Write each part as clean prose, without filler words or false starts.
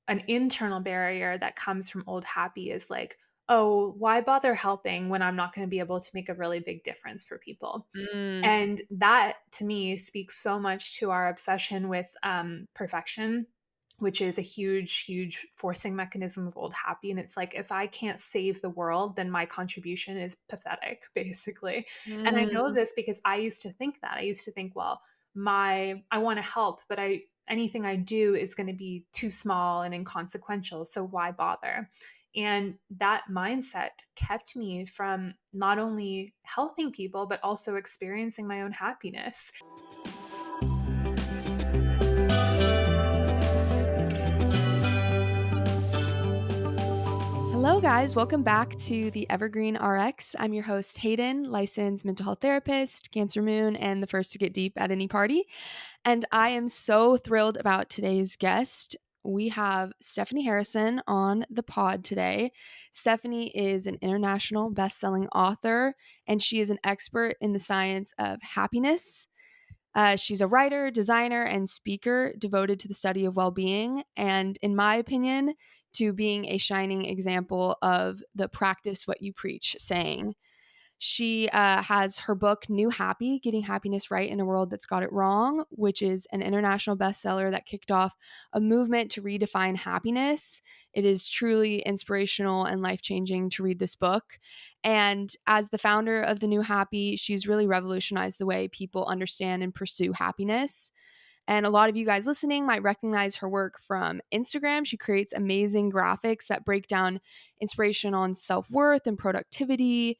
an internal barrier that comes from old happy is like, oh, why bother helping when I'm not going to be able to make a really big difference for people? Mm. And that to me speaks so much to our obsession with perfection, which is a huge, huge forcing mechanism of old happy. And it's like, if I can't save the world, then my contribution is pathetic, basically. And I know Mm. this because I used to think that. I used to think, well, I want to help, but anything I do is going to be too small and inconsequential. So why bother? And that mindset kept me from not only helping people, but also experiencing my own happiness. Hello, guys. Welcome back to the Evergreen RX. I'm your host, Hayden, licensed mental health therapist, Cancer Moon, and the first to get deep at any party. And I am so thrilled about today's guest. We have Stephanie Harrison on the pod today. Stephanie is an international best-selling author, and she is an expert in the science of happiness. She's a writer, designer, and speaker devoted to the study of well being, and in my opinion, to being a shining example of the practice what you preach saying. She has her book, New Happy Getting Happiness Right in a World That's Got It Wrong, which is an international bestseller that kicked off a movement to redefine happiness. It is truly inspirational and life changing to read this book. And as the founder of the New Happy, she's really revolutionized the way people understand and pursue happiness. And a lot of you guys listening might recognize her work from Instagram. She creates amazing graphics that break down inspiration on self worth and productivity,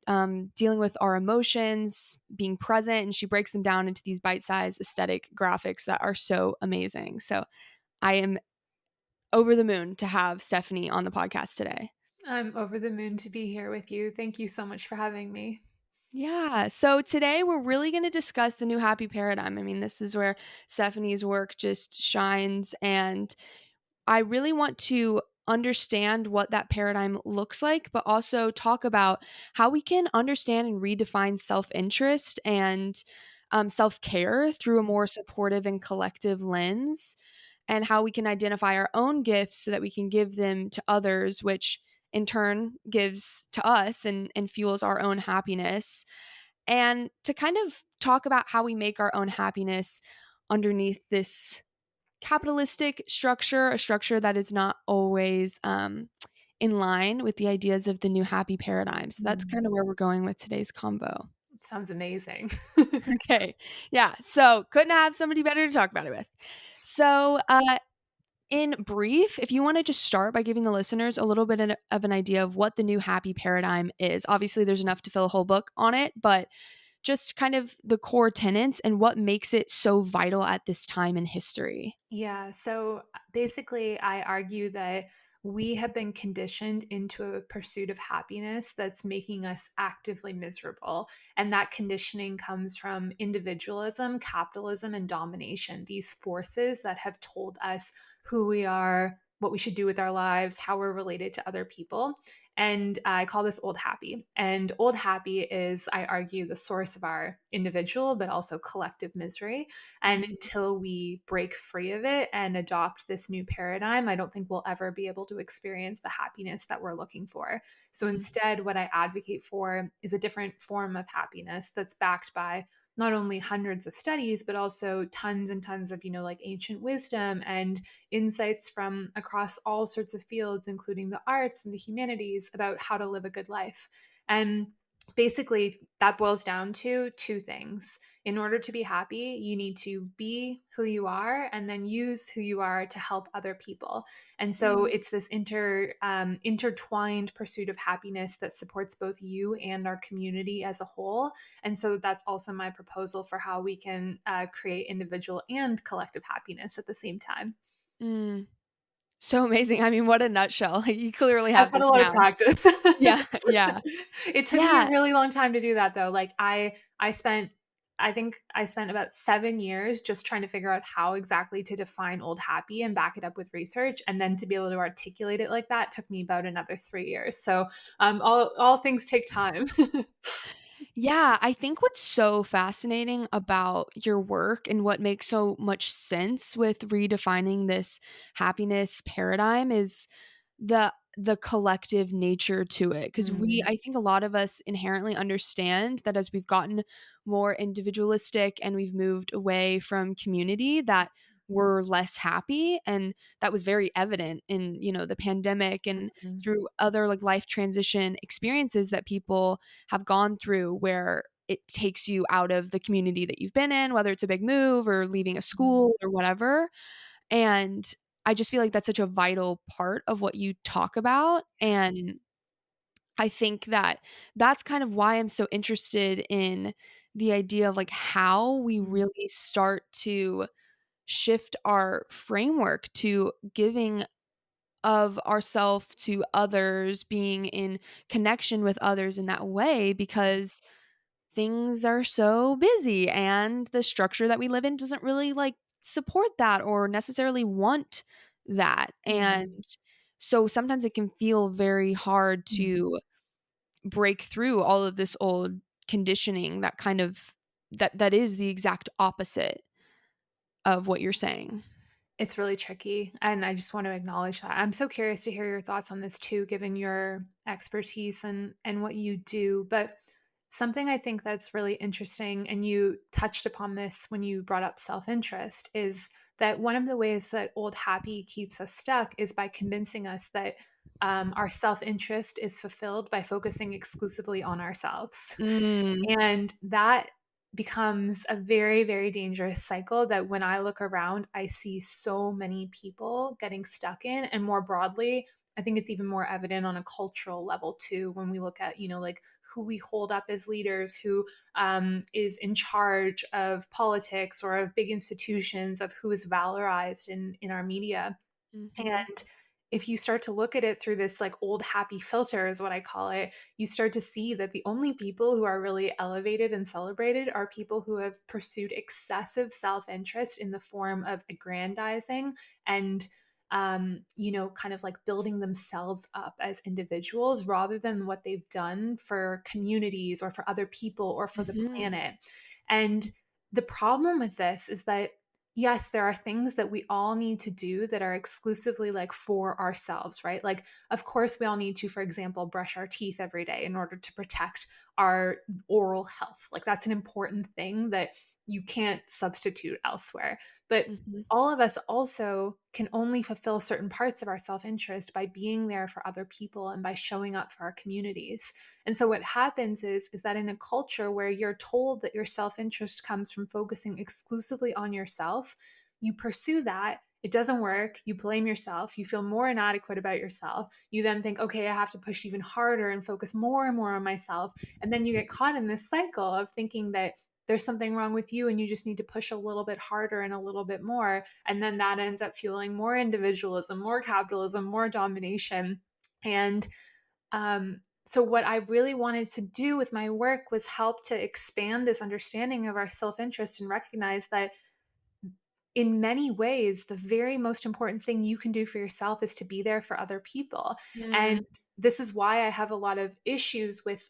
dealing with our emotions, being present, and she breaks them down into these bite-sized aesthetic graphics that are so amazing. So I am over the moon to have Stephanie on the podcast today. I'm over the moon to be here with you. Thank you so much for having me. Yeah. So today we're really going to discuss the new happy paradigm. I mean, this is where Stephanie's work just shines. And I really want to understand what that paradigm looks like, but also talk about how we can understand and redefine self interest and self care through a more supportive and collective lens, and how we can identify our own gifts so that we can give them to others, which in turn gives to us and fuels our own happiness. And to kind of talk about how we make our own happiness underneath this capitalistic structure, a structure that is not always in line with the ideas of the new happy paradigm. So that's Mm. kind of where we're going with today's convo. Sounds amazing. Okay. Yeah. So couldn't have somebody better to talk about it with. So, in brief, if you want to just start by giving the listeners a little bit of an idea of what the new happy paradigm is, obviously there's enough to fill a whole book on it, but just kind of the core tenets and what makes it so vital at this time in history. Yeah. So basically, I argue that we have been conditioned into a pursuit of happiness that's making us actively miserable. And that conditioning comes from individualism, capitalism, and domination, these forces that have told us who we are, what we should do with our lives, how we're related to other people. And I call this old happy. And old happy is, I argue, the source of our individual, but also collective misery. And until we break free of it and adopt this new paradigm, I don't think we'll ever be able to experience the happiness that we're looking for. So instead, what I advocate for is a different form of happiness that's backed by not only hundreds of studies, but also tons and tons of, like ancient wisdom and insights from across all sorts of fields, including the arts and the humanities, about how to live a good life. And basically, that boils down to two things. In order to be happy, you need to be who you are and then use who you are to help other people. And so it's this intertwined pursuit of happiness that supports both you and our community as a whole. And so that's also my proposal for how we can create individual and collective happiness at the same time. Mm, so amazing. I mean, what a nutshell. Like, you clearly I've have had a this lot of down. practice. Yeah, yeah, It took me a yeah. really long time to do that though. Like I think I spent about 7 years just trying to figure out how exactly to define old happy and back it up with research, and then to be able to articulate it like that took me about another 3 years. So all things take time. Yeah, I think what's so fascinating about your work and what makes so much sense with redefining this happiness paradigm is the collective nature to it, because Mm, I think a lot of us inherently understand that as we've gotten more individualistic and we've moved away from community, that we're less happy, and that was very evident in, the pandemic and mm, through other, like, life transition experiences that people have gone through, where it takes you out of the community that you've been in, whether it's a big move or leaving a mm, school or whatever. And I just feel like that's such a vital part of what you talk about. And I think that that's kind of why I'm so interested in the idea of, like, how we mm, really start to shift our framework to giving of ourself to others, being in connection with others in that way, because things are so busy and the structure that we live in doesn't really, like, support that or necessarily want that. And mm, so sometimes it can feel very hard mm. to break through all of this old conditioning that kind of that is the exact opposite of what you're saying. It's really tricky, and I just want to acknowledge that. I'm so curious to hear your thoughts on this too, given your expertise and what you do. But something I think that's really interesting, and you touched upon this when you brought up self-interest, is that one of the ways that old happy keeps us stuck is by convincing us that our self-interest is fulfilled by focusing exclusively on ourselves. Mm, And that becomes a very, very dangerous cycle that when I look around, I see so many people getting stuck in. And more broadly, I think it's even more evident on a cultural level too when we look at, like who we hold up as leaders, who is in charge of politics or of big institutions, of who is valorized in our media. mhm, And if you start to look at it through this like old happy filter, is what I call it, you start to see that the only people who are really elevated and celebrated are people who have pursued excessive self interest in the form of aggrandizing and kind of like building themselves up as individuals rather than what they've done for communities or for other people or for the mhm, planet. And the problem with this is that yes, there are things that we all need to do that are exclusively like for ourselves, right? Like, of course, we all need to, for example, brush our teeth every day in order to protect our oral health. Like, that's an important thing that you can't substitute elsewhere. But mhm, all of us also can only fulfill certain parts of our self interest by being there for other people and by showing up for our communities. And so what happens is that in a culture where you're told that your self-interest comes from focusing exclusively on yourself, you pursue that, it doesn't work, you blame yourself, you feel more inadequate about yourself. You then think, "Okay, I have to push even harder and focus more and more on myself." And then you get caught in this cycle of thinking that there's something wrong with you and you just need to push a little bit harder and a little bit more, and then that ends up fueling more individualism, more capitalism, more domination. And so, what I really wanted to do with my work was help to expand this understanding of our self interest and recognize that in many ways, the very most important thing you can do for yourself is to be there for other people. mm, And this is why I have a lot of issues with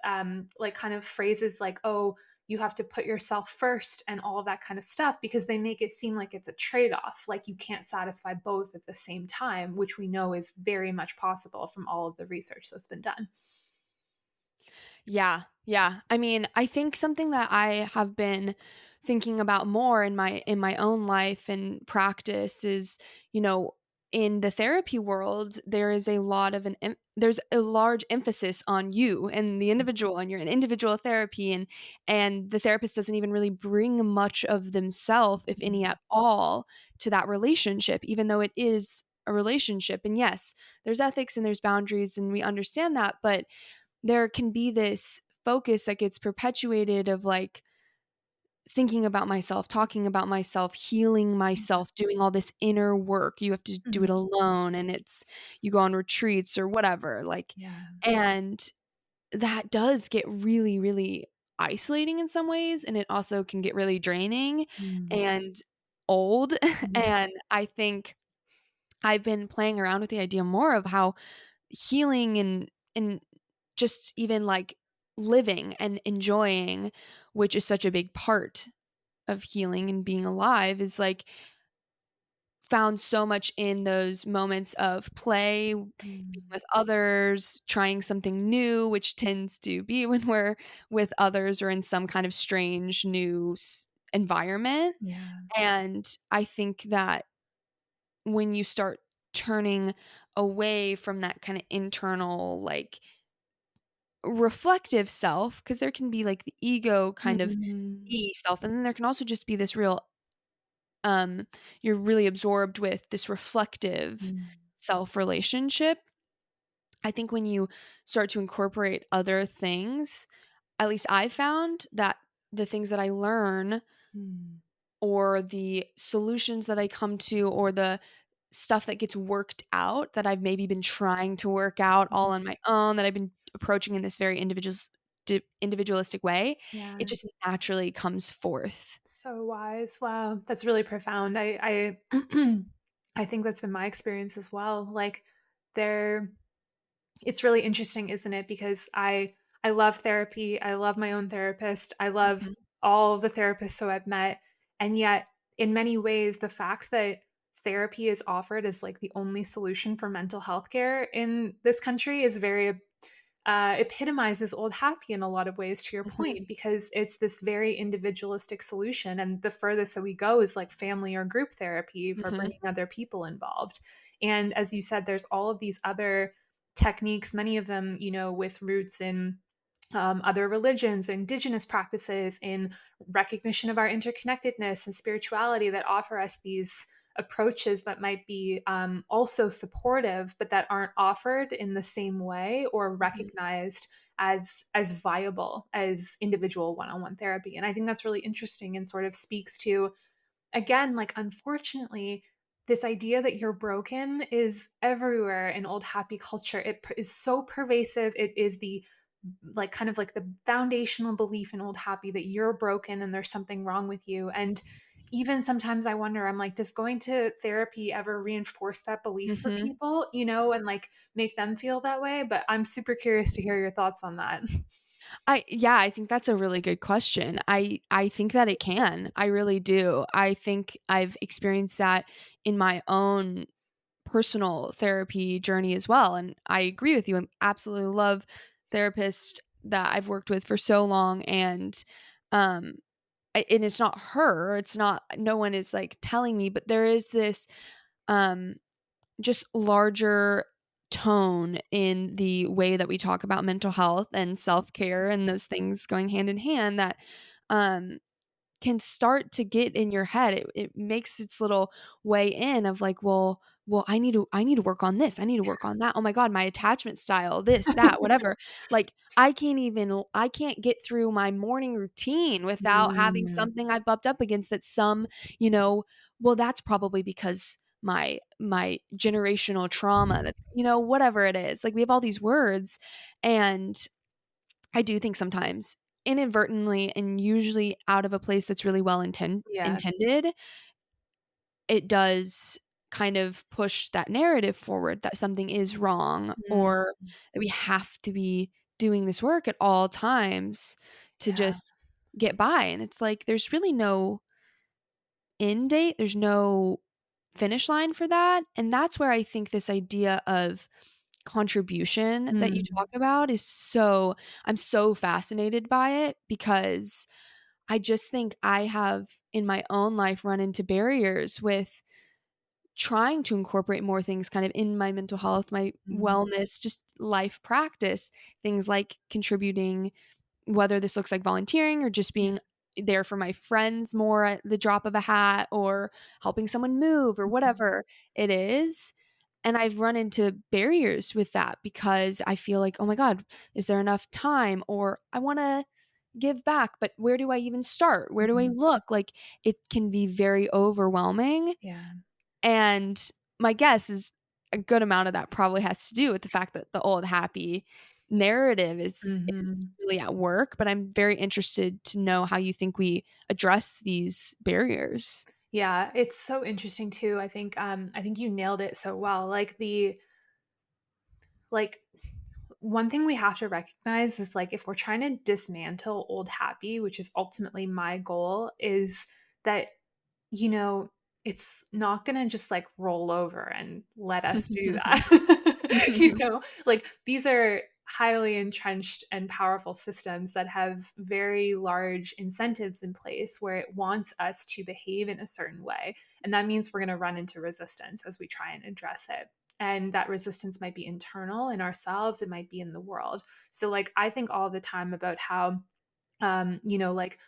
like kind of phrases like, oh, you have to put yourself first and all of that kind of stuff because they make it seem like it's a trade off, like you can't satisfy both at the same time, which we know is very much possible from all of the research that's been done. yeah, yeah. I mean, I think something that I have been thinking about more in my own life and practice is, you know, in the therapy world, there is a lot of there's a large emphasis on you and the individual, and you're in individual therapy, and the therapist doesn't even really bring much of themselves, if any Mhm. at all, to that relationship, even though it is a relationship. And yes, there's ethics and there's boundaries, and we understand that, but there can be this focus that gets perpetuated of, like, thinking about myself, talking about myself, healing Yeah. myself, doing all this inner work. You have to do it Mhm. alone, and you go on retreats or whatever, like, Yeah. and that does get really, really isolating in some ways, and it also can get really draining Mm. and old. Mhm. And I think I've been playing around with the idea more of how healing and just even, like, living and enjoying, which is such a big part of healing and being alive, is like found so much in those moments of play, being Mm. with others, trying something new, which tends to be when we're with others or in some kind of strange new environment. Yeah. And I think that when you start turning away from that kind of internal, like reflective self, because there can be like the ego kind of Mhm. e self, and then there can also just be this real um, you're really absorbed with this reflective Mm. self relationship. I think when you start to incorporate other things, at least I found that the things that I learn Mm. or the solutions that I come to or the stuff that gets worked out that I've maybe been trying to work out all on my own, that I've been approaching in this very individualistic way, it Yeah. just naturally comes forth. So wise. Wow. That's really profound. I think that's been my experience as well. Like there it's really interesting, isn't it? Because I love therapy. I love my own therapist. I love Mhm, all the therapists who I've met. And yet, in many ways, the fact that therapy is offered as like the only solution for mental health care in this country is very epitomizes old happy in a lot of ways, to your mhm, point, because it's this very individualistic solution. And the furthest that we go is like family or group therapy for mhm, bringing other people involved. And as you said, there's all of these other techniques, many of them, with roots in other religions, indigenous practices, in recognition of our interconnectedness and spirituality that offer us these approaches that might be also supportive, but that aren't offered in the same way or mhm, recognized as viable as individual one-on-one therapy. And I think that's really interesting and sort of speaks to, again, like, unfortunately, this idea that you're broken is everywhere in old happy culture. Is so pervasive. It is the like kind of like the foundational belief in old happy that you're broken and there's something wrong with you. And even sometimes I wonder, I'm like, does going to therapy ever reinforce that belief for mhm. people, and like make them feel that way? But I'm super curious to hear your thoughts on that. Yeah, I think that's a really good question. I think that it can. I really do. I think I've experienced that in my own personal therapy journey as well, and I agree with you. I absolutely love therapists that I've worked with for so long, and um and it's not her, it's not, no one is like telling me, but there is this um just larger tone in the way that we talk about mental health and self-care and those things going hand in hand that um can start to get in your head. It makes its little way in of like, well, I need to work on this. I need to work on that. Oh my god, my attachment style, this, that, whatever. Like I can't get through my morning routine without having Mm, something I've bumped up against that some, you know, well, that's probably because my generational trauma, that's, whatever it is. Like we have all these words, and I do think sometimes inadvertently and usually out of a place that's really well yeah. intended, it does kind of push that narrative forward that something is wrong Mm, or that we have to be doing this work at all times to yeah. just get by. And it's like there's really no end date, there's no finish line for that. And that's where I think this idea of contribution that you Mm, talk about is so, I'm so fascinated by it because I just think I have in my own life run into barriers with trying to incorporate more things kind of in my mental health, my mm, wellness, just life practice, things like contributing, whether this looks like volunteering or just yeah. being there for my friends more at the drop of a hat or helping someone move or whatever it is. And I've run into barriers with that because I feel like, oh my God, is there enough time? Or I want to give back, but where do I even start? Where do I Mhm. look? Like it can be very overwhelming. Yeah. And my guess is a good amount of that probably has to do with the fact that the old happy narrative is Mhm. really at work, but I'm very interested to know how you think we address these barriers. Yeah, it's so interesting too. I think you nailed it so well. Like one thing we have to recognize is like if we're trying to dismantle old happy, which is ultimately my goal, is that, you know, it's not going to just like roll over and let us do that. Like these are highly entrenched and powerful systems that have very large incentives in place where it wants us to behave in a certain way. And that means we're going to run into resistance as we try and address it. And that resistance might be internal in ourselves, it might be in the world. So, like, I think all the time about how, like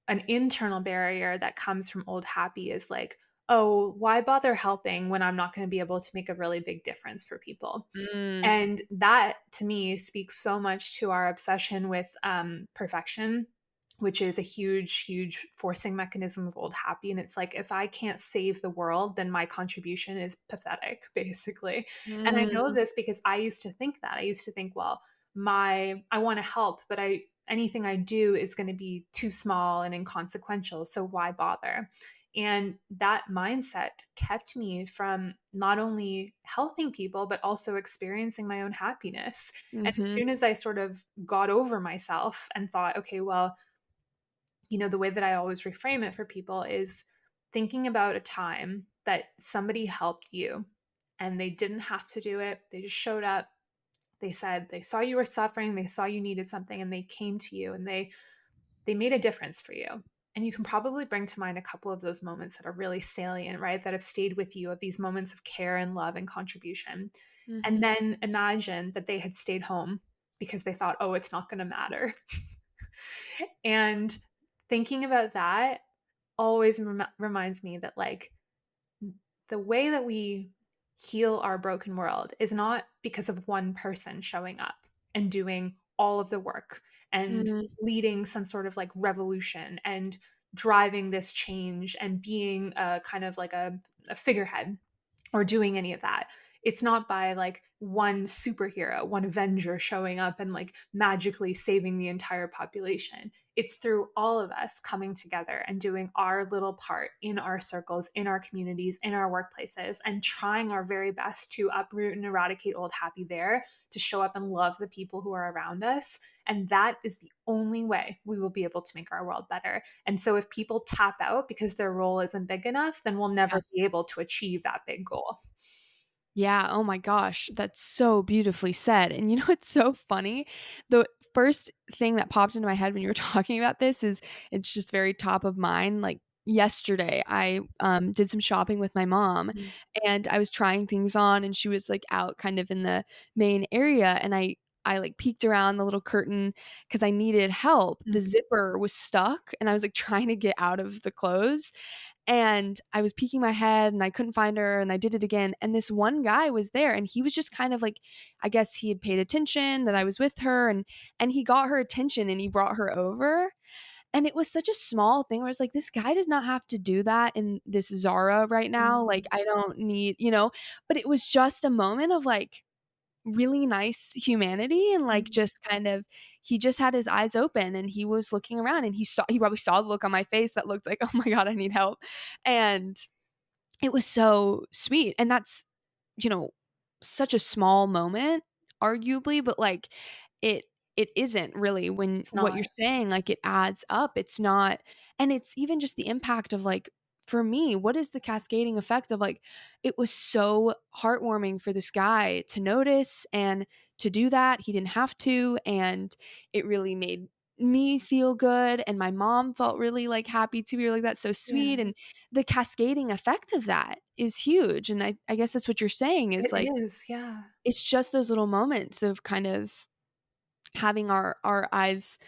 an internal barrier that comes from old happy is like, oh, why bother helping when I'm not going to be able to make a really big difference for people? Mm, And that to me speaks so much to our obsession with perfection, which is a huge, huge forcing mechanism of old happy. And it's like, if I can't save the world, then my contribution is pathetic, basically. And I know mm, this because I used to think that. I used to think, well, I want to help, but anything I do is going to be too small and inconsequential. So why bother? And that mindset kept me from not only helping people, but also experiencing my own happiness. And as mhm, soon as I sort of got over myself and thought, okay, well, the way that I always reframe it for people is thinking about a time that somebody helped you and they didn't have to do it. They just showed up. They said they saw you were suffering, they saw you needed something, and they came to you and they made a difference for you. And you can probably bring to mind a couple of those moments that are really salient, right? That have stayed with you, of these moments of care and love and contribution. And mhm. then imagine that they had stayed home because they thought, oh, it's not going to matter. And thinking about that always reminds me that, like, the way that we heal our broken world is not because of one person showing up and doing all of the work and Mm, leading some sort of like revolution and driving this change and being a kind of like a figurehead or doing any of that. It's not by like one superhero, one Avenger showing up and like magically saving the entire population. It's through all of us coming together and doing our little part in our circles, in our communities, in our workplaces, and trying our very best to uproot and eradicate old happy there, to show up and love the people who are around us. And that is the only way we will be able to make our world better. And so if people tap out because their role isn't big enough, then we'll yeah. never be able to achieve that big goal. Yeah, oh my gosh, that's so beautifully said, and you know what's so funny? The first thing that popped into my head when you were talking about this is it's just very top of mind, like, yesterday, I, did some shopping with my mom, Mhm. and I was trying things on, and she was, like, out kind of in the main area, and I, like, peeked around the little curtain because I needed help. The Mhm. zipper was stuck, and I was, like, trying to get out of the clothes, and I was peeking my head and I couldn't find her and I did it again. And this one guy was there and he was just kind of like, I guess he had paid attention that I was with her and he got her attention and he brought her over. And it was such a small thing where it's like, this guy does not have to do that in this Zara right now. Like, Mhm. I don't need, but it was just a moment of like, really nice humanity and like Mhm. just kind of he just had his eyes open and he was looking around and he probably saw the look on my face that looked like, "Oh my god, I need help." And it was so sweet, and that's, you know, such a small moment, arguably, but, like, it it isn't really when It's what you're not. saying, like, it adds up, it's not and it's even just the impact of, like for me, what is the cascading effect of, like, it was so heartwarming for this guy to notice and to do that, he didn't have to, and it really made me feel good, and my mom felt really, like, happy too, we were like, "That's so Yeah. sweet," and the cascading effect of that is huge, and I guess that's what you're saying is, It like, is, yeah. it's just those little moments of kind of having our eyes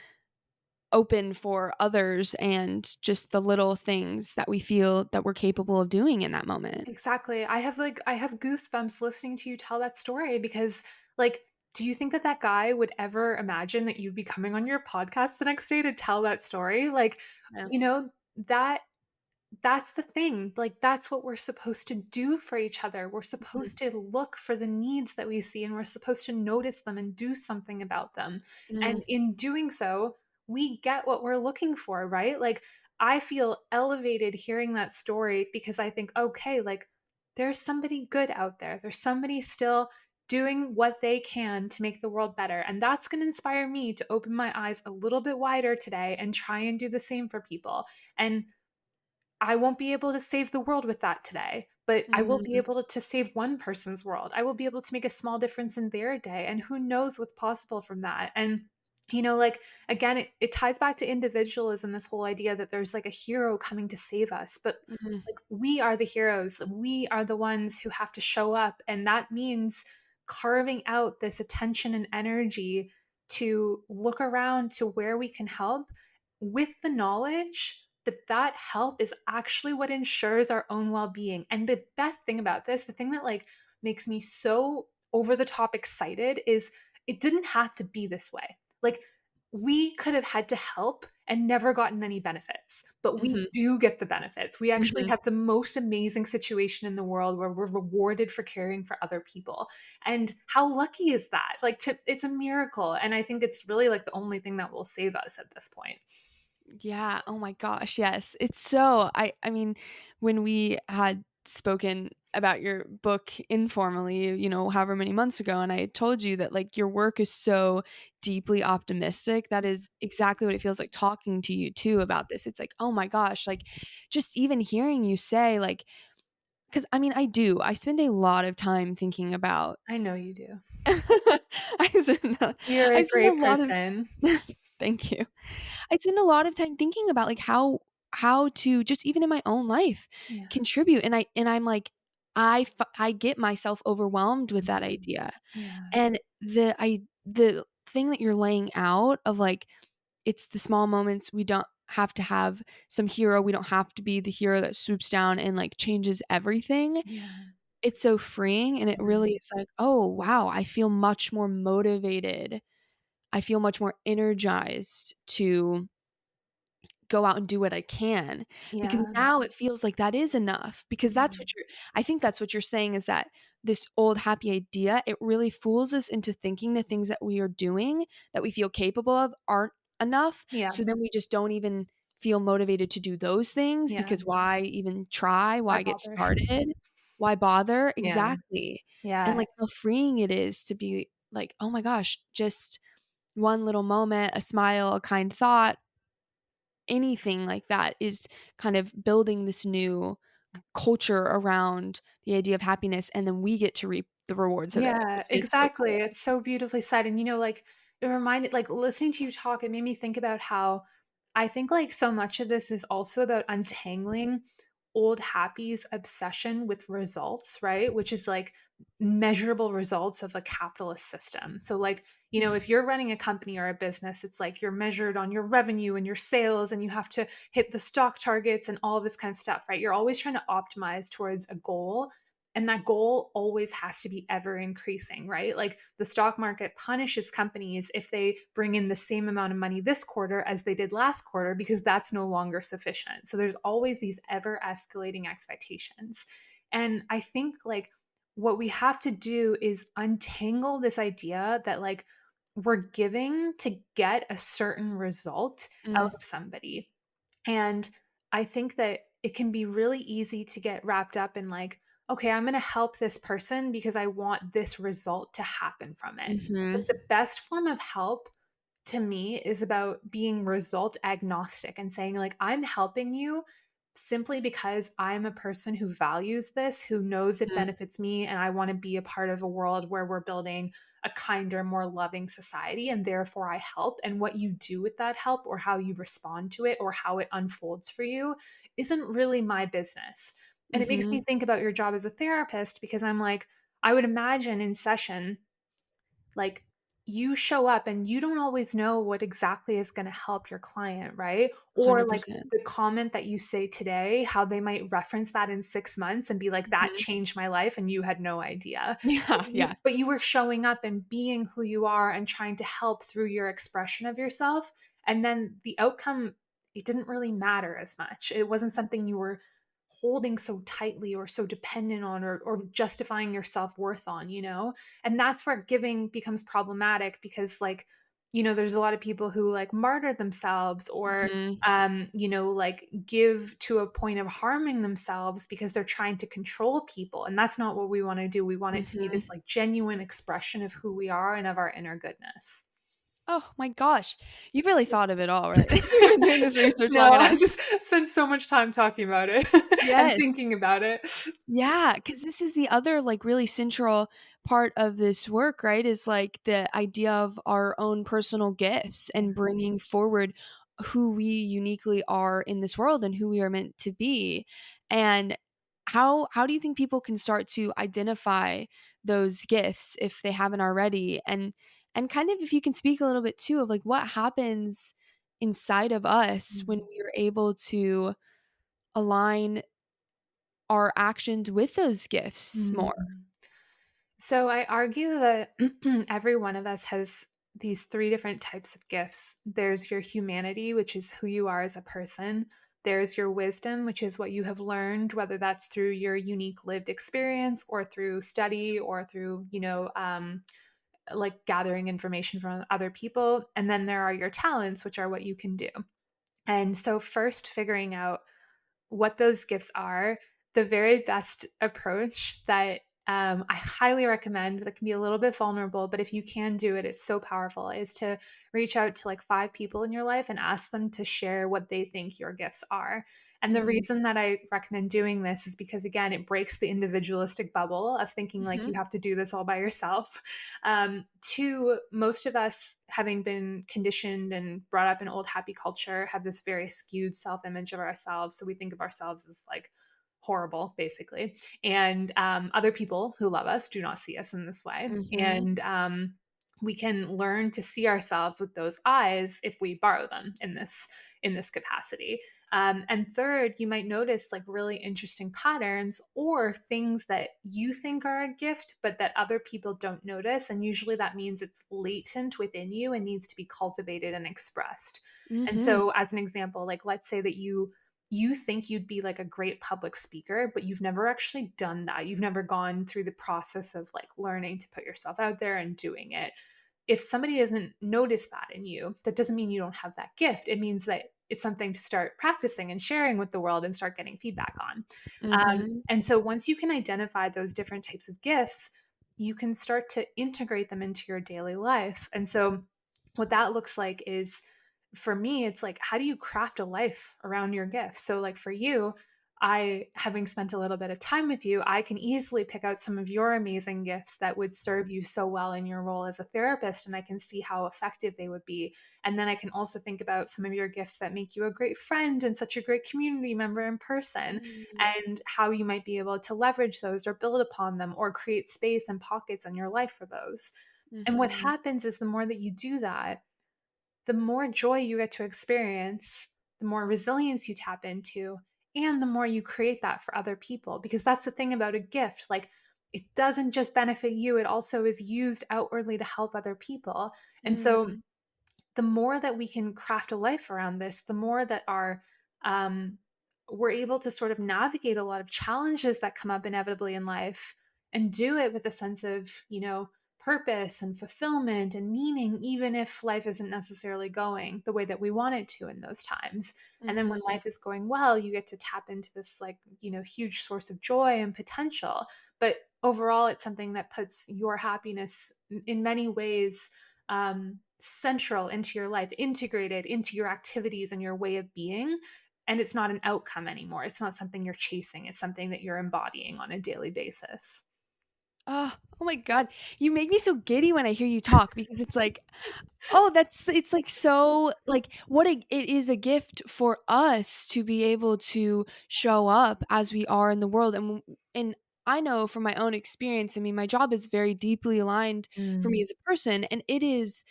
open for others and just the little things that we feel that we're capable of doing in that moment. Exactly. I have goosebumps listening to you tell that story because, like, do you think that that guy would ever imagine that you'd be coming on your podcast the next day to tell that story? Like, Yeah. you know, that that's the thing. Like, that's what we're supposed to do for each other. We're Mhm. supposed to look for the needs that we see and we're supposed to notice them and do something about them. Mm, And in doing so, we get what we're looking for, right? Like, I feel elevated hearing that story because I think, okay, like, there's somebody good out there. There's somebody still doing what they can to make the world better. And that's going to inspire me to open my eyes a little bit wider today and try and do the same for people. And I won't be able to save the world with that today, but I will be Mhm. able to save one person's world. I will be able to make a small difference in their day, and who knows what's possible from that. And like, again, it ties back to individualism, this whole idea that there's like a hero coming to save us, but Mhm. like we are the heroes. We are the ones who have to show up, and that means carving out this attention and energy to look around to where we can help, with the knowledge that that help is actually what ensures our own well-being. And the best thing about this, the thing that like makes me so over the top excited, is it didn't have to be this way. Like, we could have had to help and never gotten any benefits, but we Mhm. do get the benefits. We actually Mhm. have the most amazing situation in the world where we're rewarded for caring for other people. And how lucky is that? Like, it's a miracle. And I think it's really like the only thing that will save us at this point. Yeah, oh my gosh, yes. It's so I mean, when we had spoken about your book informally, however many months ago, and I had told you that like your work is so deeply optimistic, that is exactly what it feels like talking to you too about this. It's like, "Oh my gosh," like just even hearing you say like, because I mean, I do. I spend a lot of time thinking about I know you do. I spend a You're I a spend a great lot of person. Thank you. I spend a lot of time thinking about, like, how to just even in my own life Yeah. contribute, and I'm like, I get myself overwhelmed with that Mhm. idea, Yeah. and the thing that you're laying out of, like, it's the small moments, we don't have to have some hero, we don't have to be the hero that swoops down and, like, changes everything. Yeah. It's so freeing, and it Yeah. really is like, "Oh, wow, I feel much more motivated. I feel much more energized to go out and do what I can," because Yeah. now it feels like that is enough, because Yeah. that's what you're I think that's what you're saying is that this old happy idea, it really fools us into thinking the things that we are doing, that we feel capable of, aren't enough, Yeah. so then we just don't even feel motivated to do those things, Yeah. because why even try? Why Why get bother? started? Why bother? Yeah. Exactly, and, Yeah. like, how freeing it is to be like, "Oh my gosh, just one little moment, a smile, a kind thought," anything like that is kind of building this new culture around the idea of happiness, and then we get to reap the rewards of it, Yeah, which is so exactly. cool. It's so beautifully said. And like, it reminded, like, listening to you talk, it made me think about how I think like so much of this is also about untangling old happy's obsession with results, right? Which is like measurable results of a capitalist system. So like, if you're running a company or a business, it's like you're measured on your revenue and your sales, and you have to hit the stock targets and all this kind of stuff, right? You're always trying to optimize towards a goal, and that goal always has to be ever increasing, right? Like, the stock market punishes companies if they bring in the same amount of money this quarter as they did last quarter, because that's no longer sufficient. So there's always these ever escalating expectations. And I think like what we have to do is untangle this idea that like we're giving to get a certain result out Mm, of somebody. And I think that it can be really easy to get wrapped up in like, okay, I'm going to help this person because I want this result to happen from it. But mhm, the best form of help to me is about being result agnostic and saying, like, I'm helping you simply because I'm a person who values this, who knows it mm, benefits me, and I want to be a part of a world where we're building a kinder, more loving society. And therefore, I help. And what you do with that help, or how you respond to it, or how it unfolds for you, isn't really my business. And it makes mhm, me think about your job as a therapist, because I'm like, I would imagine in session, like, you show up and you don't always know what exactly is going to help your client, right? Or like 100%. the comment that you say today, how they might reference that in 6 months and be like, that Mhm. changed my life and you had no idea. Yeah, You yeah. but you were showing up and being who you are and trying to help through your expression of yourself, and then the outcome, it didn't really matter as much. It wasn't something you were holding so tightly or so dependent on, or justifying your self-worth on. And that's where giving becomes problematic, because like there's a lot of people who like martyr themselves or Mhm. like give to a point of harming themselves because they're trying to control people. And that's not what we want to do. We want it to be Mhm. this like genuine expression of who we are and of our inner goodness. Oh my gosh. You've really thought of it all, right? You've been doing this research long No, enough. I just spent so much time talking about it and Yes. thinking about it. Yeah, because this is the other, like, really central part of this work, right? Is, like, the idea of our own personal gifts and bringing forward who we uniquely are in this world and who we are meant to be. And how do you think people can start to identify those gifts if they haven't already? And kind of if you can speak a little bit too of, like, what happens inside of us when Mhm. we are able to align our actions with those gifts more. Mhm. So I argue that every one of us has these three different types of gifts. There's your humanity, which is who you are as a person. There's your wisdom, which is what you have learned, whether that's through your unique lived experience or through study or through, like gathering information from other people. And then there are your talents, which are what you can do. And so, first, figuring out what those gifts are, the very best approach that I highly recommend that can be a little bit vulnerable, but if you can do it, it's so powerful, is to reach out to like five people in your life and ask them to share what they think your gifts are. And the Mm, reason that I recommend doing this is because, again, it breaks the individualistic bubble of thinking like mhm, you have to do this all by yourself. Two, most of us, having been conditioned and brought up in old happy culture, have this very skewed self image of ourselves. So we think of ourselves as like horrible, basically. And other people who love us do not see us in this way. mhm, And we can learn to see ourselves with those eyes if we borrow them in this capacity. And third, you might notice like really interesting patterns or things that you think are a gift, but that other people don't notice. And usually that means it's latent within you and needs to be cultivated and expressed. And mhm, so, as an example, like let's say that you think you'd be like a great public speaker, but you've never actually done that. You've never gone through the process of like learning to put yourself out there and doing it. If somebody doesn't notice that in you, that doesn't mean you don't have that gift. It means that it's something to start practicing and sharing with the world and start getting feedback on. mhm. And so once you can identify those different types of gifts, you can start to integrate them into your daily life. And so what that looks like is, for me, it's like, how do you craft a life around your gifts? So, like for you, I, having spent a little bit of time with you, I can easily pick out some of your amazing gifts that would serve you so well in your role as a therapist, and I can see how effective they would be. And then I can also think about some of your gifts that make you a great friend and such a great community member in person, Mm, and how you might be able to leverage those or build upon them or create space and pockets in your life for those. And what mhm, happens is the more that you do that, the more joy you get to experience, the more resilience you tap into, and the more you create that for other people. Because that's the thing about a gift. Like, it doesn't just benefit you, it also is used outwardly to help other people. And so, mm, the more that we can craft a life around this, the more that our um, we're able to sort of navigate a lot of challenges that come up inevitably in life and do it with a sense of, purpose and fulfillment and meaning, even if life isn't necessarily going the way that we want it to in those times. And then when mhm. life is going well, you get to tap into this, like, huge source of joy and potential. But overall, it's something that puts your happiness in many ways central into your life, integrated into your activities and your way of being. And it's not an outcome anymore. It's not something you're chasing. It's something that you're embodying on a daily basis. Oh my god. You make me so giddy when I hear you talk because it's like, oh, that's it's, like, so like, what it is a gift for us to be able to show up as we are in the world, and I know from my own experience, I mean, my job is very deeply aligned for me Mm, as a person, and it is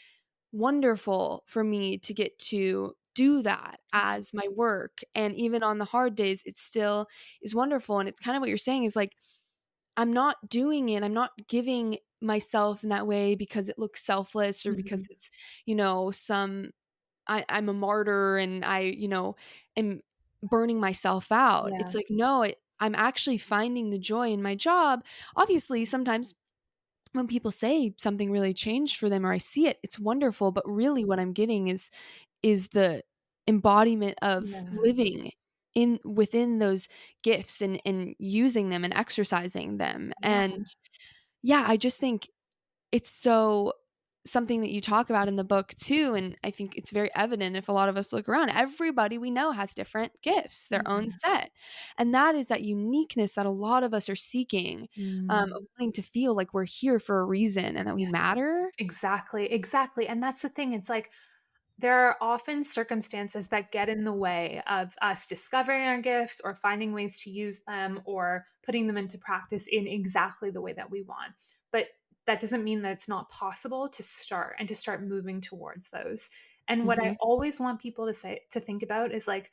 wonderful for me to get to do that as my work, and even on the hard days, it still is wonderful, and it's kind of what you're saying is, like, I'm not doing it, I'm not giving myself in that way because it looks selfless or because mhm. it's, you know, I'm a martyr and am burning myself out. It's like, Yes. no, I'm actually finding the joy in my job. Obviously, sometimes when people say something really changed for them or I see it, it's wonderful, but really what I'm getting is the embodiment of Yeah. living in within those gifts and using them and exercising them. Yeah. And yeah, I just think it's so something that you talk about in the book too, and I think it's very evident if a lot of us look around. Everybody we know has different gifts, their own Yeah. set, and that is that uniqueness that a lot of us are seeking, of Mm. wanting to feel like we're here for a reason and that we Yeah. matter. Exactly, exactly, and that's the thing, it's like, there are often circumstances that get in the way of us discovering our gifts or finding ways to use them or putting them into practice in exactly the way that we want. But that doesn't mean that it's not possible to start and to start moving towards those. And what I Mhm, always want people to say to think about is like,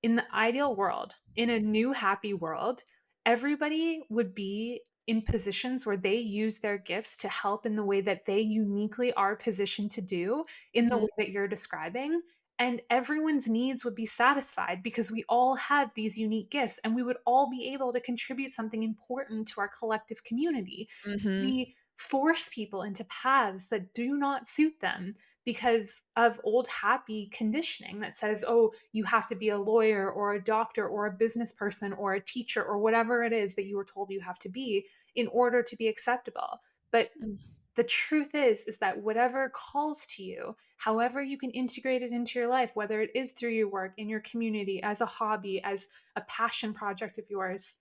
in the ideal world, in a new happy world, everybody would be in positions where they use their gifts to help in the way that they uniquely are positioned to do, in the mhm, way that you're describing. And everyone's needs would be satisfied because we all have these unique gifts and we would all be able to contribute something important to our collective community. mhm. We force people into paths that do not suit them because of old happy conditioning that says, oh, you have to be a lawyer or a doctor or a business person or a teacher or whatever it is that you were told you have to be in order to be acceptable. But Mm. the truth is that whatever calls to you, however you can integrate it into your life, whether it is through your work, in your community, as a hobby, as a passion project of yours,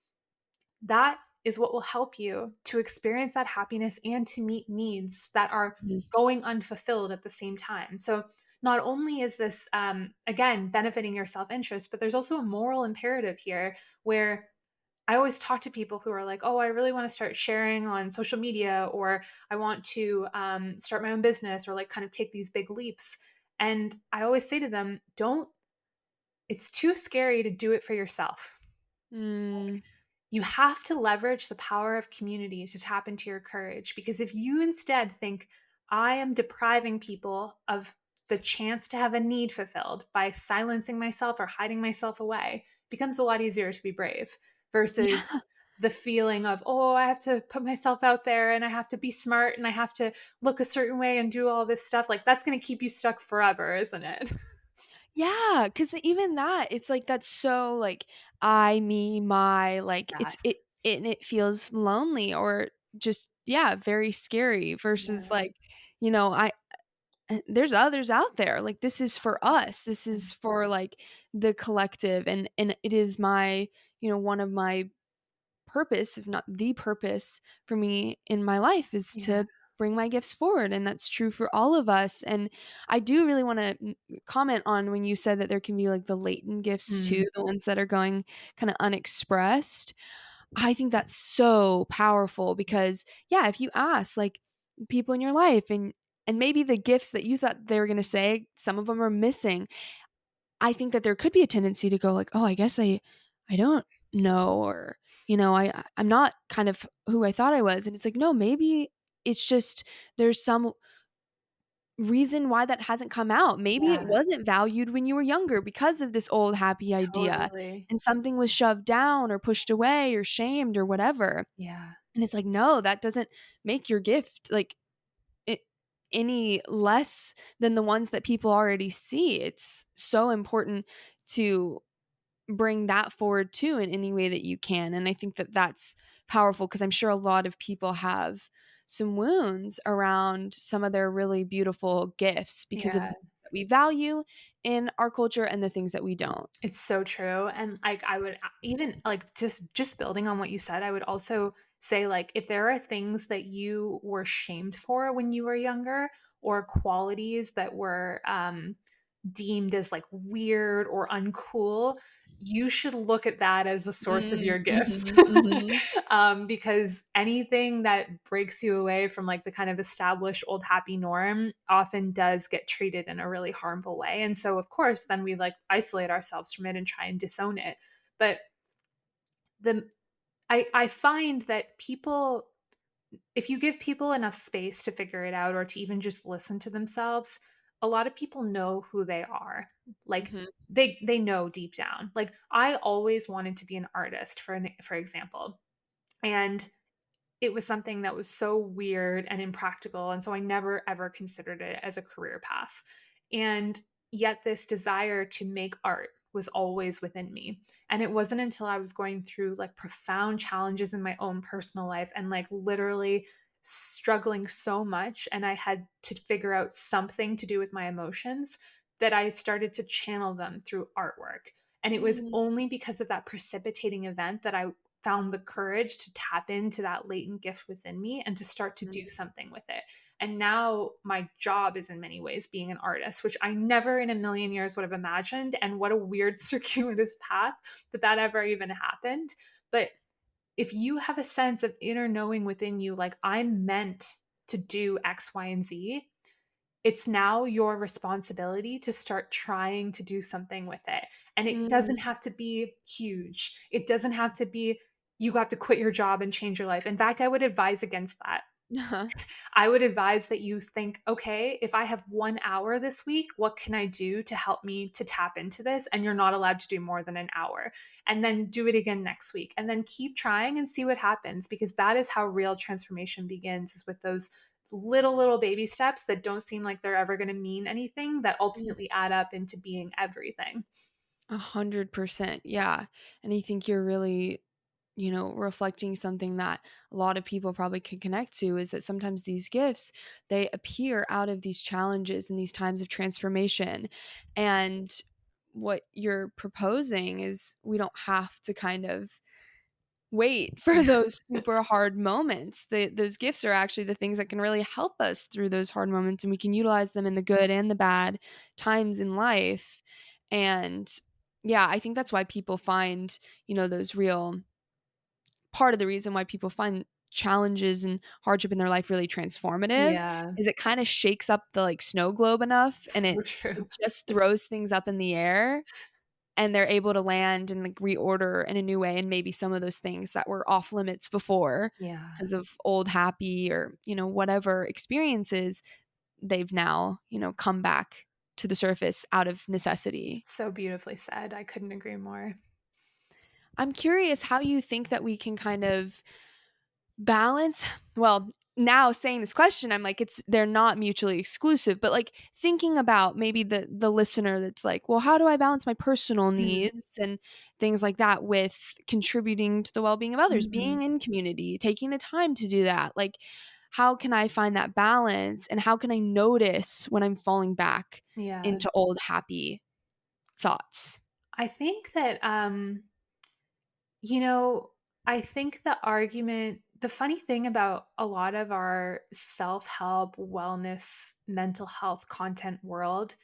that is what will help you to experience that happiness and to meet needs that are Mhm. going unfulfilled at the same time. So, not only is this, again, benefiting your self interest, but there's also a moral imperative here where I always talk to people who are like, oh, I really want to start sharing on social media, or I want to start my own business, or like kind of take these big leaps. And I always say to them, don't, it's too scary to do it for yourself. Mm, You have to leverage the power of community to tap into your courage, because if you instead think, I am depriving people of the chance to have a need fulfilled by silencing myself or hiding myself away, it becomes a lot easier to be brave versus yeah. the feeling of, oh, I have to put myself out there and I have to be smart and I have to look a certain way and do all this stuff. Like, that's going to keep you stuck forever, isn't it? Yeah, because even that, it's like that's so like I, me, my, like it's Yes. and it feels lonely or just yeah, very scary versus Yeah. like, I there's others out there. Like this is for us. This is for like the collective and it is my, one of my purpose, if not the purpose for me in my life is Yeah. to bring my gifts forward and that's true for all of us. And I do really want to comment on when you said that there can be like the latent gifts too, Mm. the ones that are going kind of unexpressed. I think that's so powerful because yeah, if you ask like people in your life and maybe the gifts that you thought they were going to say, some of them are missing. I think that there could be a tendency to go like, "Oh, I guess I don't know," or, I'm not kind of who I thought I was, and it's like, "No, maybe it's just there's some reason why that hasn't come out. Maybe it Yeah. wasn't valued when you were younger because of this old happy idea, Totally. and something was shoved down or pushed away or shamed or whatever." Yeah. And it's like, "No, that doesn't make your gift, like, it any less than the ones that people already see." It's so important to bring that forward too in any way that you can. And I think that that's powerful because I'm sure a lot of people have some wounds around some of their really beautiful gifts because of the Yeah. things that we value in our culture and the things that we don't. It's so true, and, like, I would even, like, just building on what you said, I would also say, like, if there are things that you were shamed for when you were younger or qualities that were, deemed as, like, weird or uncool, you should look at that as a source of Mm, your gifts. mhm, mhm. Because anything that breaks you away from, like, the kind of established old happy norm often does get treated in a really harmful way, and so, of course, then we, like, isolate ourselves from it and try and disown it. But the I find that people, if you give people enough space to figure it out or to even just listen to themselves, a lot of people know who they are. Like, Mhm, they know deep down. Like, I always wanted to be an artist, for example. And it was something that was so weird and impractical, and so I never ever considered it as a career path. And yet this desire to make art was always within me. And it wasn't until I was going through like profound challenges in my own personal life and like literally struggling so much, and I had to figure out something to do with my emotions, that I started to channel them through artwork. And it was Mm, only because of that precipitating event that I found the courage to tap into that latent gift within me and to start to do mm, something with it. And now my job is in many ways being an artist, which I never in a million years would have imagined. And what a weird circuitous path that that ever even happened. But if you have a sense of inner knowing within you, like I'm meant to do X, Y, and Z, it's now your responsibility to start trying to do something with it. And it doesn't mm. have to be huge. It doesn't have to be you have to quit your job and change your life. In fact, I would advise against that. I would advise that you think, okay, if I have 1 hour this week, what can I do to help me to tap into this? And you're not allowed to do more than an hour. And then do it again next week. And then keep trying and see what happens, because that is how real transformation begins, is with those little baby steps that don't seem like they're ever going to mean anything, that ultimately add up into being everything. 100%. Yeah. And I think you're really, reflecting something that a lot of people probably can connect to is that sometimes these gifts, they appear out of these challenges and these times of transformation. And what you're proposing is we don't have to kind of wait for those super hard moments. Those gifts are actually the things that can really help us through those hard moments, and we can utilize them in the good and the bad times in life. And yeah, I think that's why people find, those real part of the reason why people find challenges and hardship in their life really transformative Yeah, is it kind of shakes up the like snow globe enough, and so it true. just throws things up in the air, and they're able to land and like reorder in a new way, and maybe some of those things that were off limits before Yeah. because of old happy or whatever experiences, they've now come back to the surface out of necessity. So beautifully said. I couldn't agree more. I'm curious how you think that we can kind of balance, well, now saying this question, I'm like, they're not mutually exclusive, but like thinking about maybe the listener that's like, well, how do I balance my personal Mm, needs and things like that with contributing to the well-being of others, mhm. being in community, taking the time to do that? Like, how can I find that balance, and how can I notice when I'm falling back Yeah. into old happy thoughts? I think that you know, I think the funny thing about a lot of our self-help, wellness, mental health content world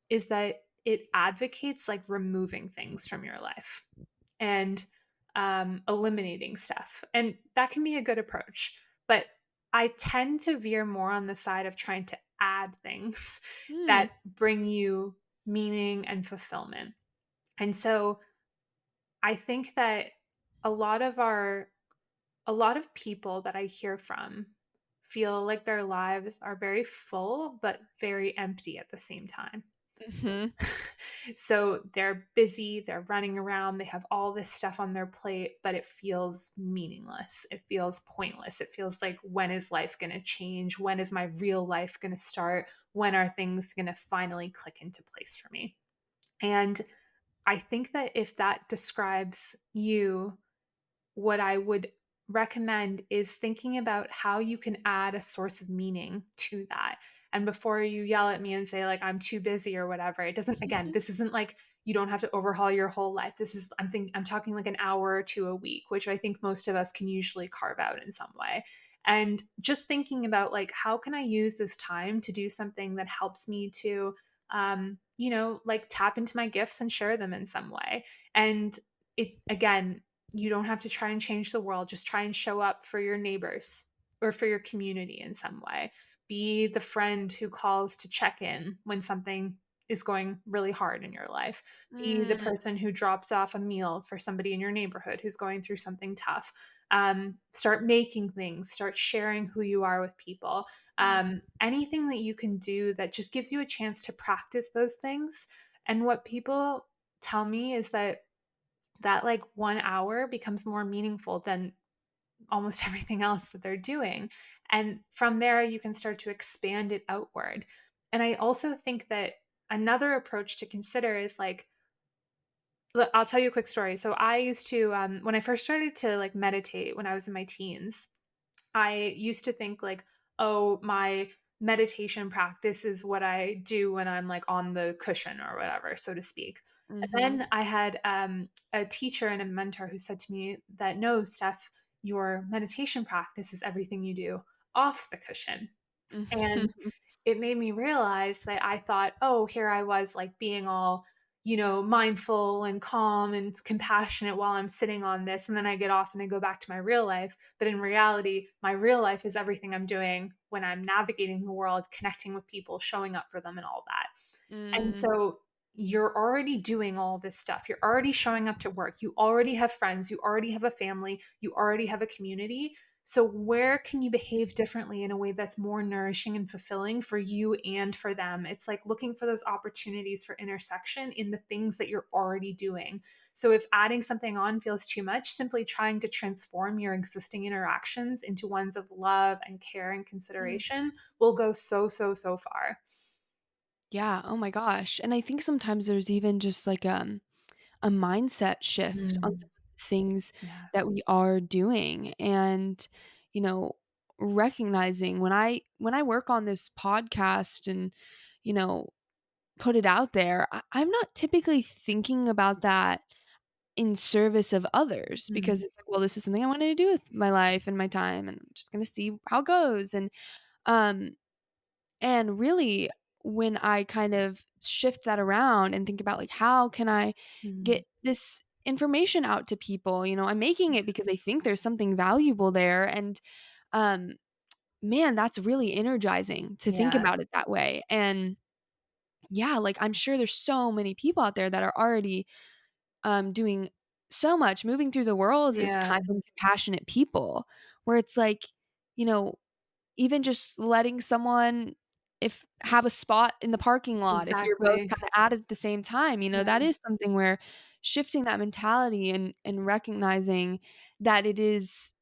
is that it advocates like removing things from your life and eliminating stuff. And that can be a good approach. But I tend to veer more on the side of trying to add things Hmm. that bring you meaning and fulfillment. And so I think that a lot of our a lot of people that I hear from feel like their lives are very full but very empty at the same time. Mhm. So they're busy, they're running around, they have all this stuff on their plate, but it feels meaningless. It feels pointless. It feels like, when is life going to change? When is my real life going to start? When are things going to finally click into place for me? And I think that if that describes you, what I would recommend is thinking about how you can add a source of meaning to that. And before you yell at me and say, like, I'm too busy or whatever, it doesn't, again, this isn't like you don't have to overhaul your whole life. This is, I'm talking like an hour or two a week, which I think most of us can usually carve out in some way. And just thinking about, like, how can I use this time to do something that helps me to, like tap into my gifts and share them in some way. And it, again, you don't have to try and change the world. Just try and show up for your neighbors or for your community in some way. Be the friend who calls to check in when something is going really hard in your life. Be the Mm, person who drops off a meal for somebody in your neighborhood who's going through something tough. Start making things, start sharing who you are with people. Anything that you can do that just gives you a chance to practice those things. And what people tell me is that like 1 hour becomes more meaningful than almost everything else that they're doing. And from there, you can start to expand it outward. And I also think that another approach to consider is like, look, I'll tell you a quick story. So I used to, when I first started to like meditate when I was in my teens, I used to think like, oh, my meditation practice is what I do when I'm like on the cushion or whatever, so to speak. And Mhm. then I had a teacher and a mentor who said to me that no, Steph, your meditation practice is everything you do off the cushion. And Mhm. it made me realize that I thought, oh, here I was like being all, mindful and calm and compassionate while I'm sitting on this. And then I get off and I go back to my real life. But in reality, my real life is everything I'm doing when I'm navigating the world, connecting with people, showing up for them, and all that. And Mm. so you're already doing all this stuff. You're already showing up to work. You already have friends. You already have a family. You already have a community. So, where can you behave differently in a way that's more nourishing and fulfilling for you and for them? It's like looking for those opportunities for intersection in the things that you're already doing. So, if adding something on feels too much, simply trying to transform your existing interactions into ones of love and care and Mm. consideration will go so, so, so far. Yeah, oh my gosh, and I think sometimes there's even just, like, a mindset shift on Mm, some of the things yeah. that we are doing, and, you know, recognizing when I work on this podcast and, you know, put it out there, I'm not typically thinking about that in service of others Mm, because it's like, well, this is something I wanted to do with my life and my time, and I'm just gonna see how it goes, um and really, when I kind of shift that around and think about, like, how can I mm, get this information out to people, I'm making it because I think there's something valuable there, and, um, man, that's really energizing to think yeah, about it that way, and, yeah, like, I'm sure there's so many people out there that are already, doing so much, moving through the world as yeah, kind and compassionate people, where it's like, you know, even just letting someone if have a spot in the parking lot, if you're both exactly. kinda at it at the same time, that Yeah, is something where shifting that mentality and recognizing that it is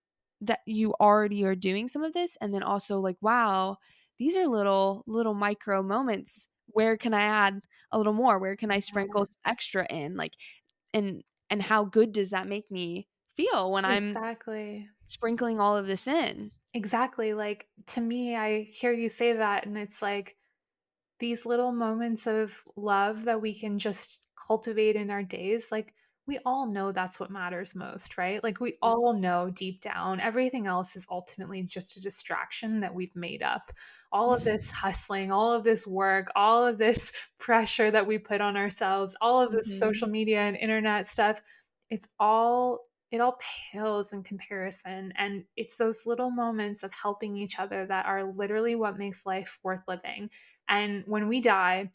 that you already are doing some of this, and then also like, "Wow, these are little micro moments. Where can I add a little more? Where can I yeah, sprinkle some extra in?" Like, and how good does that make me feel when I'm exactly. sprinkling all of this in? Exactly, like, to me, I hear you say that, and it's like, these little moments of love that we can just cultivate in our days, like, we all know that's what matters most, right? Like, we all know deep down everything else is ultimately just a distraction that we've made up. All of this hustling, all of this work, all of this pressure that we put on ourselves, all of this social Mhm. media and internet stuff, it all pales in comparison, and it's those little moments of helping each other that are literally what makes life worth living. And when we die,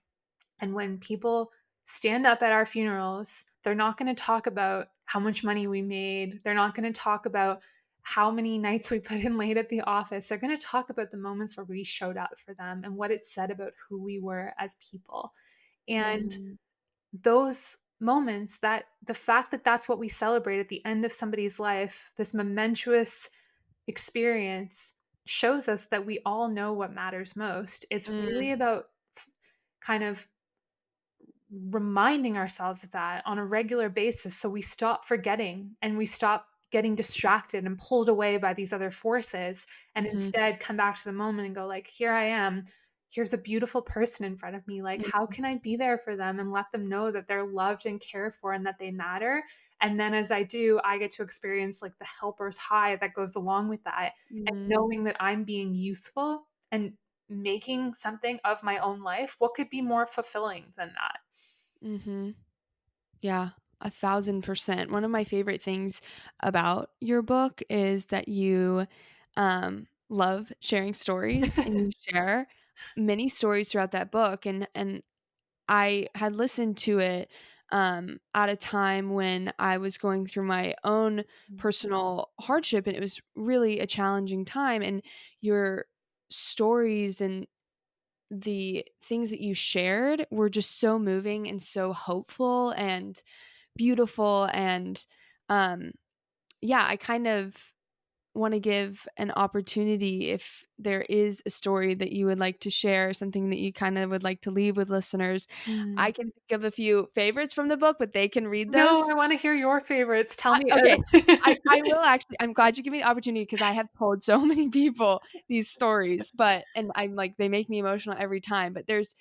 and when people stand up at our funerals, they're not going to talk about how much money we made. They're not going to talk about how many nights we put in late at the office. They're going to talk about the moments where we showed up for them and what it said about who we were as people. And Mm, those moments, that the fact that that's what we celebrate at the end of somebody's life, this momentous experience, shows us that we all know what matters most. It's mm, really about kind of reminding ourselves of that on a regular basis so we stop forgetting and we stop getting distracted and pulled away by these other forces, and mhm, instead come back to the moment and go like, here I am, here's a beautiful person in front of me, like how mm, can I be there for them and let them know that they're loved and cared for and that they matter. And then as I do, I get to experience like the helper's high that goes along with that, and mm, knowing that I'm being useful and making something of my own life. What could be more fulfilling than that? mhm. Yeah, 1,000%. One of my favorite things about your book is that you, love sharing stories, and you share many stories throughout that book, and I had listened to it, at a time when I was going through my own personal hardship, and it was really a challenging time, and your stories and the things that you shared were just so moving and so hopeful and beautiful, and, um, yeah, I kind of want to give an opportunity if there is a story that you would like to share, something that you kind of would like to leave with listeners. I Mm. can think of a few favorites from the book, but they can read No, those. I wanna hear your favorites. Tell me Okay. I will actually, I'm glad you give me the opportunity because I have told so many people these stories, but and I'm like, they make me emotional every time. But there's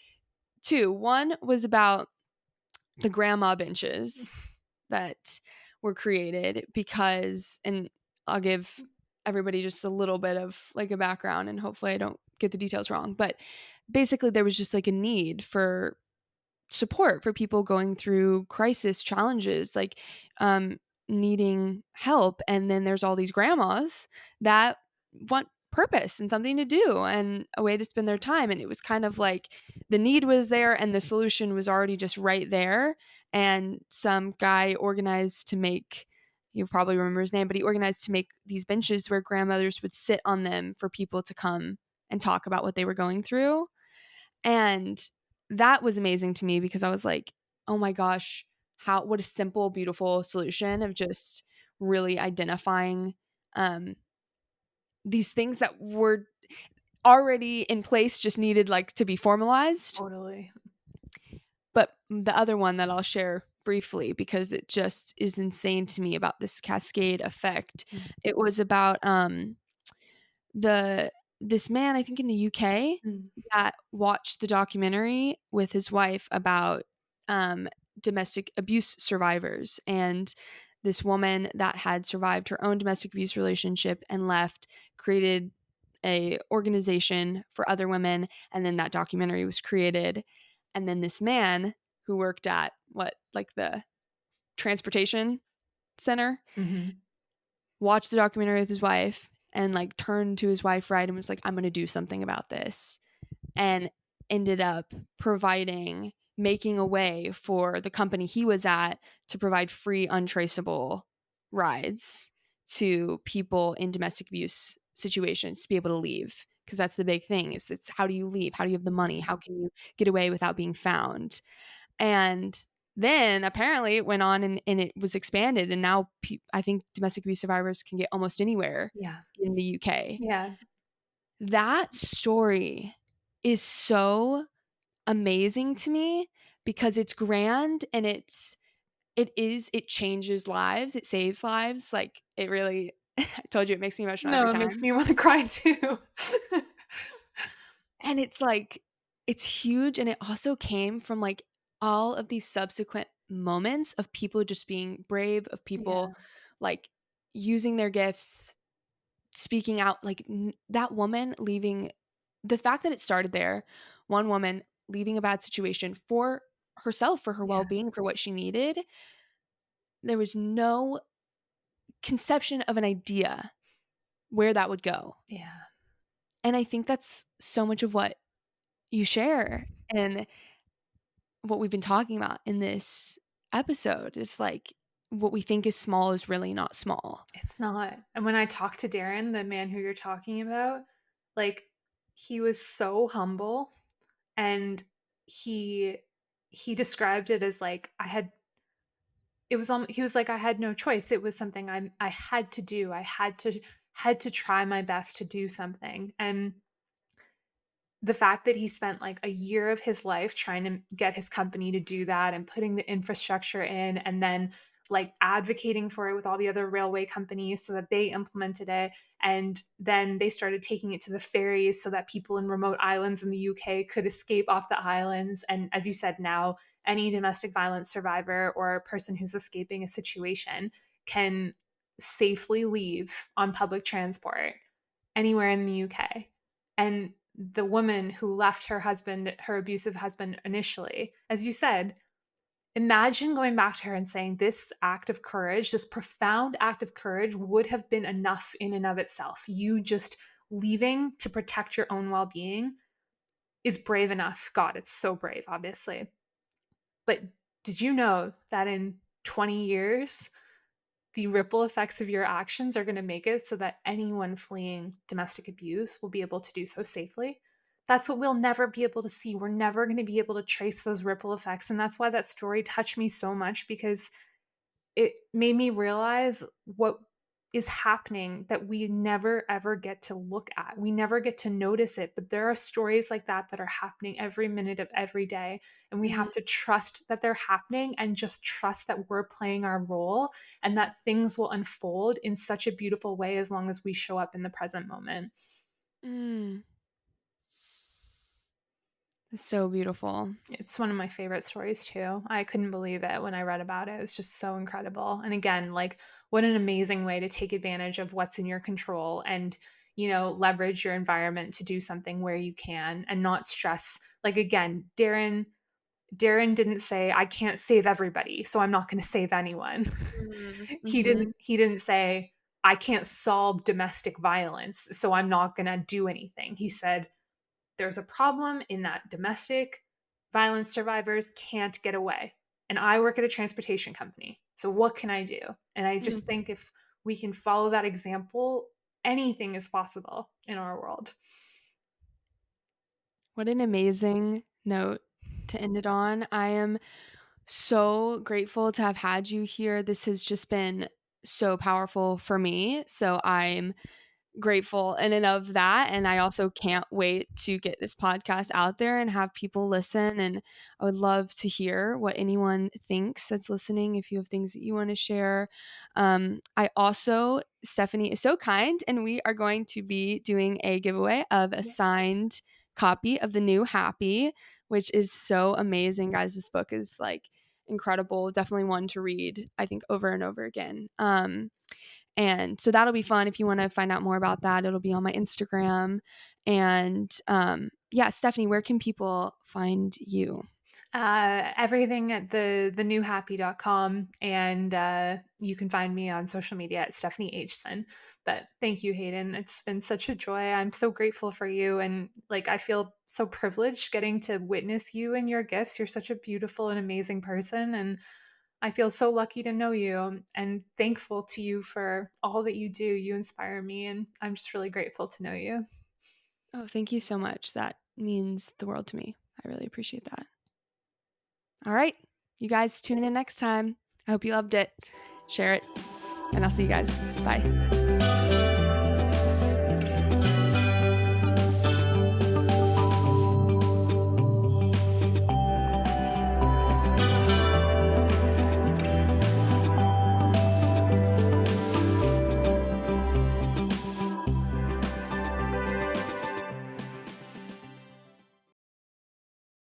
two. One was about the grandma benches that were created because, and I'll give everybody just a little bit of like a background and hopefully I don't get the details wrong, but basically there was just like a need for support for people going through crisis challenges, like um, needing help. And then there's all these grandmas that want purpose and something to do and a way to spend their time. And it was kind of like the need was there and the solution was already just right there. And some guy organized to make, you probably remember his name, but he organized to make these benches where grandmothers would sit on them for people to come and talk about what they were going through. And that was amazing to me because I was like, "Oh my gosh, how what a simple, beautiful solution of just really identifying um these things that were already in place just needed like to be formalized." Totally. But the other one that I'll share briefly because it just is insane to me about this cascade effect. Mm, It was about the this man, I think in the UK, mm, that watched the documentary with his wife about domestic abuse survivors, and this woman that had survived her own domestic abuse relationship and left created a organization for other women, and then that documentary was created. And then this man who worked at what, like the transportation center, mhm. watched the documentary with his wife and like turned to his wife, right, and was like, I'm going to do something about this, and ended up providing, making a way for the company he was at to provide free untraceable rides to people in domestic abuse situations to be able to leave, because that's the big thing, is it's how do you leave, how do you have the money, how can you get away without being found. And then apparently it went on and it was expanded. And now I think domestic abuse survivors can get almost anywhere Yeah. in the UK. Yeah. That story is so amazing to me because it's grand and it changes lives, it saves lives. Like it really, I told you it makes me emotional every No, it makes time. me wanna cry too. And it's like, it's huge. And it also came from like all of these subsequent moments of people just being brave, of people Yeah. like using their gifts, speaking out. Like that woman leaving, the fact that it started there, one woman leaving a bad situation for herself, for her Yeah. well being, for what she needed, there was no conception of an idea where that would go. Yeah. And I think that's so much of what you share. And what we've been talking about in this episode is like what we think is small is really not small. It's not. And when I talked to Darren, the man who you're talking about, like, he was so humble, and he he described it as like I had it was he was like I had no choice. It was something I had to do. I had to try my best to do something. And the fact that he spent like a year of his life trying to get his company to do that and putting the infrastructure in, and then like advocating for it with all the other railway companies so that they implemented it, and then they started taking it to the ferries so that people in remote islands in the UK could escape off the islands. And as you said, now any domestic violence survivor or a person who's escaping a situation can safely leave on public transport anywhere in the UK. And the woman who left her husband, her abusive husband initially, as you said, imagine going back to her and saying, this act of courage, this profound act of courage would have been enough in and of itself. You just leaving to protect your own well being is brave enough. God, it's so brave, obviously. But did you know that in 20 years, the ripple effects of your actions are going to make it so that anyone fleeing domestic abuse will be able to do so safely? That's what we'll never be able to see. We're never going to be able to trace those ripple effects. And that's why that story touched me so much, because it made me realize what is happening that we never ever get to look at. We never get to notice it, but there are stories like that that are happening every minute of every day. And we Mm, have to trust that they're happening and just trust that we're playing our role and that things will unfold in such a beautiful way as long as we show up in the present moment. mm. It's so beautiful. It's one of my favorite stories too. I couldn't believe it when I read about it. It was just so incredible. And again, like what an amazing way to take advantage of what's in your control and, leverage your environment to do something where you can and not stress. Like again, Darren didn't say I can't save everybody, so I'm not going to save anyone. Mm, he mhm, didn't he didn't say I can't solve domestic violence, so I'm not going to do anything. He said there's a problem in that domestic violence survivors can't get away. And I work at a transportation company. So what can I do? And I mm. just think if we can follow that example, anything is possible in our world. What an amazing note to end it on. I am so grateful to have had you here. This has just been so powerful for me. So I'm grateful in and of that. And I also can't wait to get this podcast out there and have people listen. And I would love to hear what anyone thinks that's listening. If you have things that you want to share, I also, Stephanie is so kind, and we are going to be doing a giveaway of a Yeah. signed copy of the new Happy, which is so amazing, guys. This book is like incredible. Definitely one to read, I think, over and over again. And so that'll be fun. If you want to find out more about that, it'll be on my Instagram. And yeah, Stephanie, where can people find you? Everything at the newhappy.com, and you can find me on social media at Stephanie Hson. But thank you, Hayden. It's been such a joy. I'm so grateful for you, and like I feel so privileged getting to witness you and your gifts. You're such a beautiful and amazing person, and I feel so lucky to know you and thankful to you for all that you do. You inspire me, and I'm just really grateful to know you. Oh, thank you so much. That means the world to me. I really appreciate that. All right. You guys tune in next time. I hope you loved it. Share it, and I'll see you guys. Bye.